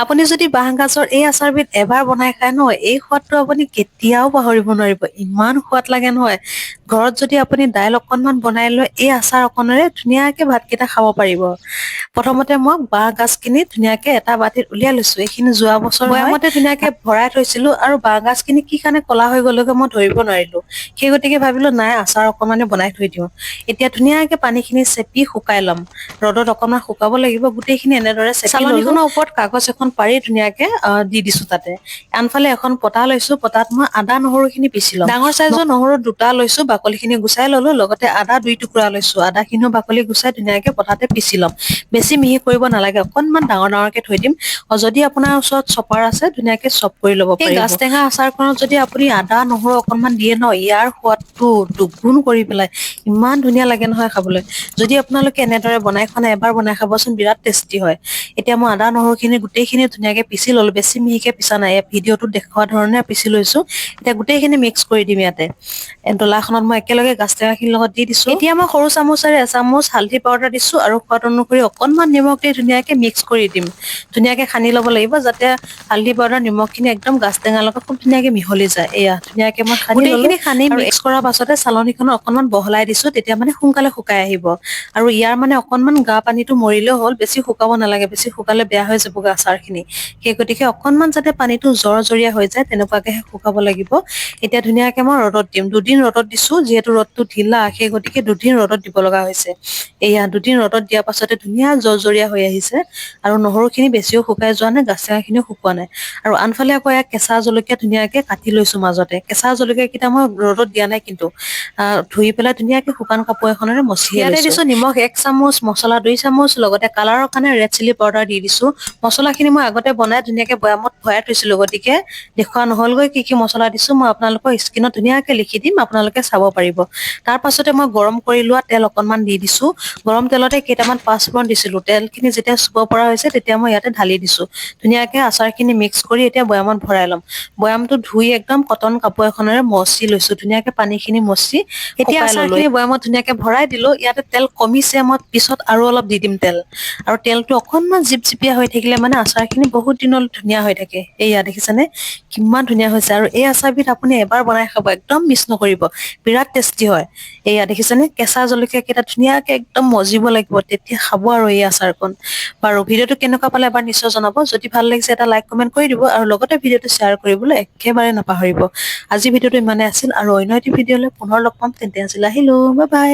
আপুনি যদি বাঁহগাজৰ এই আচাৰবিধ এবাৰ বনাই খায় নহয়, এই সোৱাদটো আপুনি কেতিয়াও পাহৰিব নোৱাৰিব। ইমান সোৱাদ লাগে নহয়। ঘৰত যদি আপুনি দাইল অকনমান বনাই লৈ এই আচাৰ অকনেৰে ধুনীয়াকে ভাতকেইটা খাব পাৰিব। প্ৰথমতে মই বাঁহগাজখিনি ধুনীয়াকে এটা বাতিত উলিয়াই লৈছো। এইখিনি যোৱা বছৰ বৈয়ামতে ধুনীয়াকে ভৰাই থৈছিলো আৰু বাঁহগাজখিনি কি কাৰণে কলা হৈ গ'লগে মই ধৰিব নোৱাৰিলো। সেই গতিকে ভাবিলো নাই আচাৰ অকমানে বনাই থৈ দিওঁ। এতিয়া ধুনীয়াকে পানীখিনি চেপি শুকাই ল'ম। ৰ'দত অকনমান শুকাব লাগিব। গোটেইখিনি এনেদৰে চেপি ললো। চালনীখনৰ ওপৰত কাগজ এখন পাৰি ধুনীয়াকে দি দিছো তাতে। আনফালে এখন পতা লৈছো, পতাত মই আদা নহৰুখিনি পিচি ল'ম। ডাঙৰ চাইজৰ নহৰু দুটা লৈছো, বাকলিখিনি গুচাই ললো, লগতে আদা 2 টুকুৰা লৈছো। আদাখিনিও বাকলি গুচাই ধুনীয়াকে পতাতে পিচি ল'ম। বেছি মিহি কৰিব নালাগে, অকনমান ডাঙৰ ডাঙৰকে থৈ দিম। যদি আপোনাৰ ওচৰত চপাৰ আছে ধুনীয়াকে চপ কৰি ল'ব পাৰিব। এই গাজ টেঙা আচাৰখনত যদি আপুনি আদা নহৰু অকনমান দিয়ে ন, ইয়াৰ সোৱাদটো দুগুণ কৰি পেলাই। ইমান ধুনীয়া লাগে নহয় খাবলৈ। যদি আপোনালোকে এনেদৰে বনাই খোৱা নাই, এবাৰ বনাই খাবচোন, বিৰাট টেষ্টি হয়। এতিয়া মই আদা নহৰুখিনি গোটেইখিনি ধুনীয়াকে পিচি ললো, বেছি মিহিকে পিছা নাই, ভিডিঅ'টোত দেখুওৱা ধৰণে পিচি লৈছো। এতিয়া গোটেইখিনি মিক্স কৰি দিম ইয়াতে। ডলাখনত মই একেলগে গাজ টেঙাখিনিৰ লগত দি দিছো। এতিয়া মই সৰু চামুচেৰে এচামুচ হালধি পাউডাৰ দিছো আৰু সোৱাদ অনুসৰি অকনমান নিমখ দি ধুনীয়াকে মিক্স কৰি দিম। ধুনীয়াকে সানি ল'ব লাগিব, যাতে হালধি পাউডাৰ নিমখখিনি একদম গাজ টেঙাৰ লগত খুব ধুনীয়াকে মিহলি যায়। এয়া ধুনীয়াকে মই সানি ললো। গোটেইখিনি সানি মিক্স কৰাৰ পাছতে চালনীখনত অকনমান বহলাই দিছো, তেতিয়া মানে সোনকালে শুকাই আহিব। আৰু ইয়াৰ মানে অকনমান গা পানীটো মৰিলেও হ'ল, বেছি শুকাব নালাগে, বেছি শুকালে বেয়া হৈ যাবগৈ আচাৰখিনি। সেই গতিকে অকনমান যাতে পানীটো জৰ-জৰীয়া হৈ যায় তেনেকুৱাকেহে শুকাব লাগিব। এতিয়া ধুনীয়াকে মই ৰ'দত দিম। 2 দিন ৰ'দত দিছো, যিহেতু ৰ'দটো ঢিলা সেই গতিকে 2 দিন ৰ'দত দিব লগা হৈছে। এয়া 2 দিন ৰ'দত দিয়াৰ পাছতে ধুনীয়া জৰ-জৰীয়া হৈ আহিছে। আৰু নহৰুখিনি বেছিও শুকাই যোৱা নাই, গাজ টেঙাখিনিও শুকোৱা নাই। আৰু আনফালে আকৌ কেঁচা জলকীয়া ধুনীয়াকে কাটি লৈছো মাজতে। কেঁচা জলকীয়া কেইটা মই ৰ'দত দিয়া নাই কিন্তু। ধুই পেলাই ধুনীয়াকে শুকান কাপোৰ এখনেৰে মচি লৈছো। ইয়াতে দিছো নিমখ 1 চামুচ, মছলা 2 চামুচ, লগতে কালাৰৰ কাৰণে ৰেড চিলি পাউডাৰ দি দিছো। মছলাখিনি মই আগতে বনাই ধুনীয়াকে বৈয়ামত ভৰাই থৈছিলো, গতিকে দেখুওৱা নহ'লগৈ কি কি মছলা দিছো। মই আপোনালোকৰ স্ক্ৰীনত ধুনীয়াকে লিখি দিম, আপোনালোকে চাব পাৰিব। তাৰ পাছতে মই গৰম কৰি লোৱা তেল অকনমান দি দিছো। গৰম তেলতে কেইটামান পাঁচফোৰণ দিছিলো। তেলখিনি যেতিয়া চুব পৰা হৈছে তেতিয়া মই ইয়াতে ঢালি দিছো। ধুনীয়াকে আচাৰখিনি মিক্স কৰি এতিয়া বৈয়ামত ভৰাই ল'ম। বৈয়ামটো ধুই একদম কটন কাপোৰ এখনেৰে মচি লৈছো, ধুনীয়াকে পানীখিনি মচি এতিয়া আচাৰখিনি বৈয়ামত ধুনীয়াকে ভৰাই দিলো। ইয়াতে তেল কমিছে, মই পিছত আৰু অলপ দি দিম তেল। আৰু তেলটো অকনমান জিপজিপীয়া হৈ থাকিলে মানে আচাৰখিনি বহুত দিনলৈ ধুনীয়া হৈ থাকে। এইয়া দেখিছেনে কিমান ধুনীয়া হৈছে। আৰু এই আচাৰবিধ আপুনি এবাৰ বনাই খাব, একদম মিছ নকৰিব, বিৰাট টেষ্টি হয়। এয়া দেখিছেনে কেঁচা জলকীয়া কেইটা ধুনীয়াকে একদম মজিব লাগিব, তেতিয়া খাব আৰু এই আচাৰকণ। বাৰু ভিডিঅ'টো কেনেকুৱা পালে এবাৰ নিশ্চয় জনাব। যদি ভাল লাগিছে এটা লাইক কমেন্ট কৰি দিব, আৰু লগতে ভিডিঅ'টো শ্বেয়াৰ কৰিবলৈ একেবাৰে নাপাহৰিব। আজি ভিডিঅ'টো ইমানে আছিল, আৰু অন্য এটি ভিডিঅ'লৈ পুনৰ লগ পাম। তেন্তে আজিলৈ আহিলো, বাই বাই।